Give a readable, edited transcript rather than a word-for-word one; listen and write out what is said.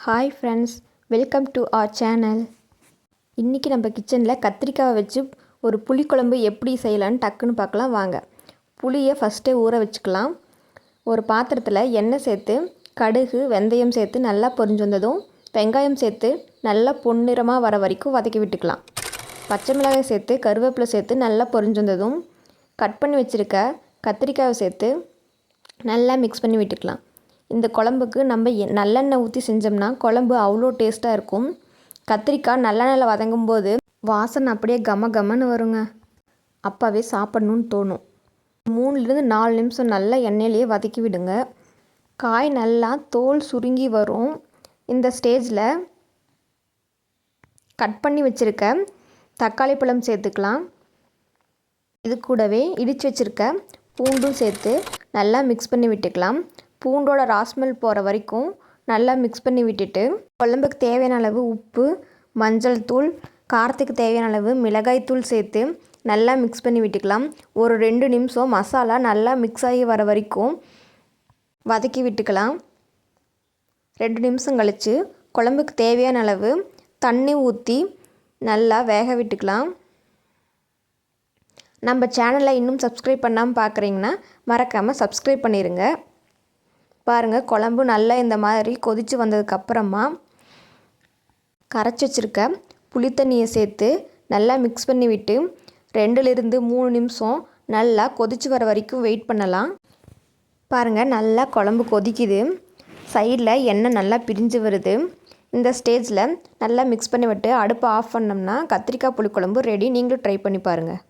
Hi friends, welcome to our channel. இன்றைக்கி நம்ம கிச்சனில் கத்திரிக்காவை வச்சு ஒரு புளிக்குழம்பு எப்படி செய்யலான்னு டக்குன்னு பார்க்கலாம் வாங்க. புளியை ஃபஸ்ட்டே ஊற வச்சுக்கலாம். ஒரு பாத்திரத்தில் எண்ணெய் சேர்த்து கடுகு வெந்தயம் சேர்த்து நல்லா பொரிஞ்சு வந்ததும் வெங்காயம் சேர்த்து நல்லா பொன்னிறமாக வர வரைக்கும் வதக்கி விட்டுக்கலாம். பச்சை மிளகாய் சேர்த்து கருவேப்பிலை சேர்த்து நல்லா பொரிஞ்சு வந்ததும் கட் பண்ணி வச்சுருக்க கத்திரிக்காவை சேர்த்து நல்லா மிக்ஸ் பண்ணி விட்டுக்கலாம். இந்த குழம்புக்கு நம்ம நல்லெண்ணெய் ஊற்றி செஞ்சோம்னா குழம்பு அவ்வளோ டேஸ்ட்டாக இருக்கும். கத்திரிக்காய் நல்லெண்ணெயில் வதங்கும் போது வாசனை அப்படியே கம கமன்னு வருங்க. அப்போவே சாப்பிட்ணுன்னு தோணும். 3-4 நிமிஷம் நல்லா எண்ணெயிலேயே வதக்கி விடுங்க. காய் நல்லா தோல் சுருங்கி வரும். இந்த ஸ்டேஜில் கட் பண்ணி வச்சுருக்க தக்காளி பழம் சேர்த்துக்கலாம். இது கூடவே இடித்து வச்சுருக்க பூண்டும் சேர்த்து நல்லா மிக்ஸ் பண்ணி விட்டுக்கலாம். பூண்டோட ராஸ்மெல் போகிற வரைக்கும் நல்லா மிக்ஸ் பண்ணி விட்டுட்டு குழம்புக்கு தேவையான அளவு உப்பு, மஞ்சள் தூள், காரத்துக்கு தேவையான அளவு மிளகாய் தூள் சேர்த்து நல்லா மிக்ஸ் பண்ணி விட்டுக்கலாம். ஒரு 2 நிமிஷம் மசாலா நல்லா மிக்ஸ் ஆகி வர வரைக்கும் வதக்கி விட்டுக்கலாம். 2 நிமிஷம் கழித்து குழம்புக்கு தேவையான அளவு தண்ணி ஊற்றி நல்லா வேக விட்டுக்கலாம். நம்ம சேனலை இன்னும் சப்ஸ்கிரைப் பண்ணாமல் பார்க்குறீங்கன்னா மறக்காமல் சப்ஸ்கிரைப் பண்ணிடுங்க. பாருங்கள், குழம்பு நல்லா இந்த மாதிரி கொதித்து வந்ததுக்கப்புறமா கரைச்சி வச்சுருக்க புளித்தண்ணியை சேர்த்து நல்லா மிக்ஸ் பண்ணி விட்டு 2-3 நிமிஷம் நல்லா கொதித்து வர வரைக்கும் வெயிட் பண்ணலாம். பாருங்கள், நல்லா குழம்பு கொதிக்குது. சைடில் எண்ணெய் நல்லா பிரிஞ்சு வருது. இந்த ஸ்டேஜில் நல்லா மிக்ஸ் பண்ணி விட்டு அடுப்பை ஆஃப் பண்ணோம்னா கத்திரிக்காய் புளிக்குழம்பு ரெடி. நீங்களும் ட்ரை பண்ணி பாருங்கள்.